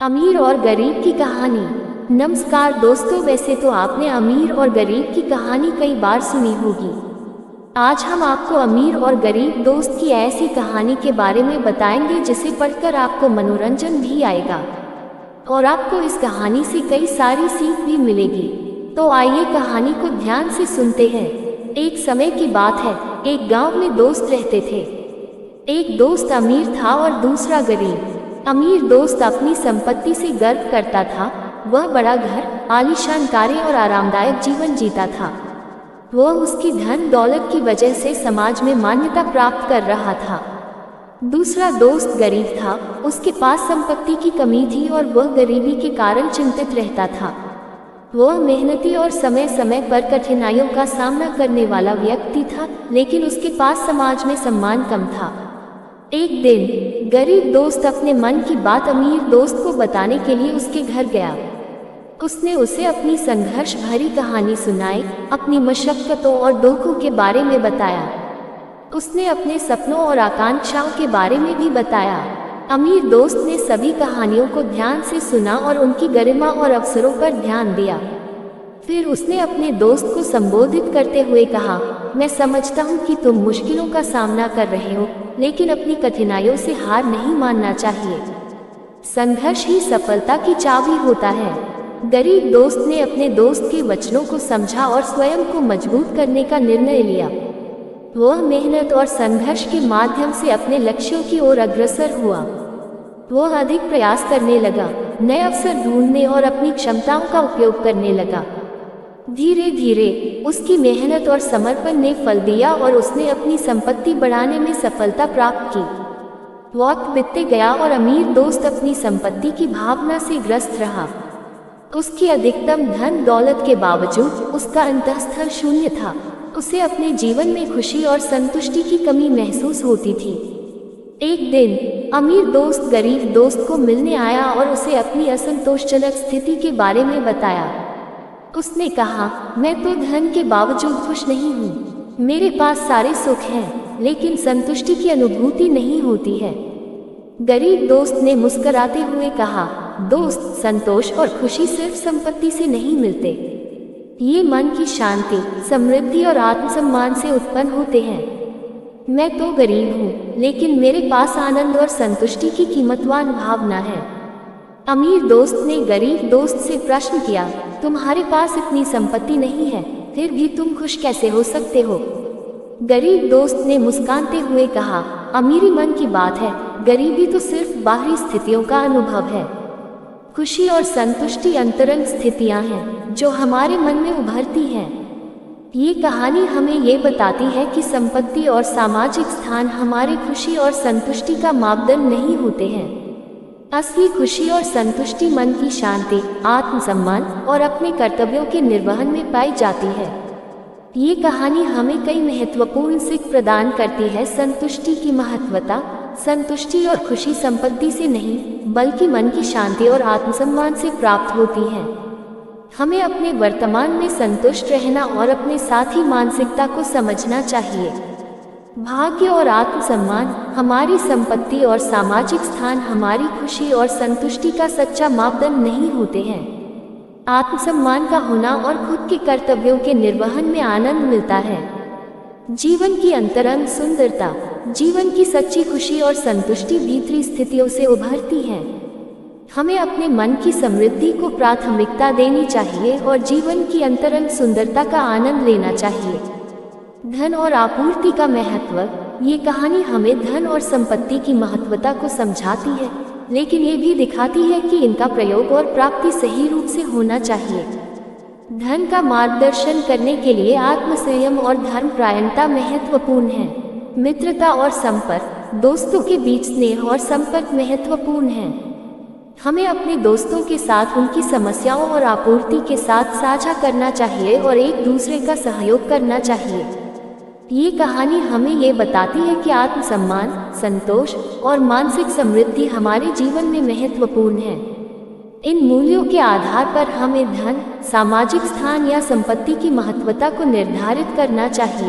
अमीर और गरीब की कहानी। नमस्कार दोस्तों, वैसे तो आपने अमीर और गरीब की कहानी कई बार सुनी होगी। आज हम आपको अमीर और गरीब दोस्त की ऐसी कहानी के बारे में बताएंगे जिसे पढ़कर आपको मनोरंजन भी आएगा और आपको इस कहानी से कई सारी सीख भी मिलेगी। तो आइए कहानी को ध्यान से सुनते हैं। एक समय की बात है, एक गांव में दोस्त रहते थे। एक दोस्त अमीर था और दूसरा गरीब। अमीर दोस्त अपनी संपत्ति से गर्व करता था। वह बड़ा घर, आलीशान कारें और आरामदायक जीवन जीता था। वह उसकी धन दौलत की वजह से समाज में मान्यता प्राप्त कर रहा था। दूसरा दोस्त गरीब था। उसके पास संपत्ति की कमी थी और वह गरीबी के कारण चिंतित रहता था। वह मेहनती और समय समय पर कठिनाइयों का सामना करने वाला व्यक्ति था, लेकिन उसके पास समाज में सम्मान कम था। एक दिन गरीब दोस्त अपने मन की बात अमीर दोस्त को बताने के लिए उसके घर गया। उसने उसे अपनी संघर्ष भरी कहानी सुनाई, अपनी मशक्कतों और दुखों के बारे में बताया। उसने अपने सपनों और आकांक्षाओं के बारे में भी बताया। अमीर दोस्त ने सभी कहानियों को ध्यान से सुना और उनकी गरिमा और अवसरों पर ध्यान दिया। फिर उसने अपने दोस्त को संबोधित करते हुए कहा, मैं समझता हूँ कि तुम मुश्किलों का सामना कर रहे हो, लेकिन अपनी कठिनाइयों से हार नहीं मानना चाहिए। संघर्ष ही सफलता की चाबी होता है। गरीब दोस्त ने अपने दोस्त के वचनों को समझा और स्वयं को मजबूत करने का निर्णय लिया। वह मेहनत और संघर्ष के माध्यम से अपने लक्ष्यों की ओर अग्रसर हुआ। वह अधिक प्रयास करने लगा, नए अवसर ढूंढने और अपनी क्षमताओं का उपयोग करने लगा। धीरे धीरे उसकी मेहनत और समर्पण ने फल दिया और उसने अपनी संपत्ति बढ़ाने में सफलता प्राप्त की। वक्त बीतते गया और अमीर दोस्त अपनी संपत्ति की भावना से ग्रस्त रहा। उसकी अधिकतम धन दौलत के बावजूद उसका अंतःस्थल शून्य था। उसे अपने जीवन में खुशी और संतुष्टि की कमी महसूस होती थी। एक दिन अमीर दोस्त गरीब दोस्त को मिलने आया और उसे अपनी असंतोषजनक स्थिति के बारे में बताया। उसने कहा, मैं तो धन के बावजूद खुश नहीं हूँ। मेरे पास सारे सुख हैं, लेकिन संतुष्टि की अनुभूति नहीं होती है। गरीब दोस्त ने मुस्कुराते हुए कहा, दोस्त, संतोष और खुशी सिर्फ संपत्ति से नहीं मिलते। ये मन की शांति, समृद्धि और आत्मसम्मान से उत्पन्न होते हैं। मैं तो गरीब हूँ, लेकिन मेरे पास आनंद और संतुष्टि की कीमतवान भावना है। अमीर दोस्त ने गरीब दोस्त से प्रश्न किया, तुम्हारे पास इतनी संपत्ति नहीं है, फिर भी तुम खुश कैसे हो सकते हो? गरीब दोस्त ने मुस्कुराते हुए कहा, अमीरी मन की बात है, गरीबी तो सिर्फ बाहरी स्थितियों का अनुभव है। खुशी और संतुष्टि अंतरंग स्थितियां हैं जो हमारे मन में उभरती हैं। ये कहानी हमें ये बताती है कि संपत्ति और सामाजिक स्थान हमारी खुशी और संतुष्टि का मापदंड नहीं होते हैं। असली खुशी और संतुष्टि मन की शांति, आत्मसम्मान और अपने कर्तव्यों के निर्वहन में पाई जाती है। ये कहानी हमें कई महत्वपूर्ण सीख प्रदान करती है। संतुष्टि की महत्वता। संतुष्टि और खुशी संपत्ति से नहीं, बल्कि मन की शांति और आत्मसम्मान से प्राप्त होती है। हमें अपने वर्तमान में संतुष्ट रहना और अपने साथी मानसिकता को समझना चाहिए। भाग्य और आत्मसम्मान, हमारी संपत्ति और सामाजिक स्थान हमारी खुशी और संतुष्टि का सच्चा मापदंड नहीं होते हैं। आत्मसम्मान का होना और खुद के कर्तव्यों के निर्वहन में आनंद मिलता है। जीवन की अंतरंग सुंदरता। जीवन की सच्ची खुशी और संतुष्टि भीतरी स्थितियों से उभरती है। हमें अपने मन की समृद्धि को प्राथमिकता देनी चाहिए और जीवन की अंतरंग सुंदरता का आनंद लेना चाहिए। धन और आपूर्ति का महत्व। ये कहानी हमें धन और संपत्ति की महत्वता को समझाती है, लेकिन ये भी दिखाती है कि इनका प्रयोग और प्राप्ति सही रूप से होना चाहिए। धन का मार्गदर्शन करने के लिए आत्मसंयम और धर्मपरायणता महत्वपूर्ण है। मित्रता और संपर्क। दोस्तों के बीच स्नेह और संपर्क महत्वपूर्ण है। हमें अपने दोस्तों के साथ उनकी समस्याओं और आपूर्ति के साथ साझा करना चाहिए और एक दूसरे का सहयोग करना चाहिए। ये कहानी हमें ये बताती है कि आत्मसम्मान, संतोष और मानसिक समृद्धि हमारे जीवन में महत्वपूर्ण है। इन मूल्यों के आधार पर हमें धन, सामाजिक स्थान या संपत्ति की महत्वता को निर्धारित करना चाहिए।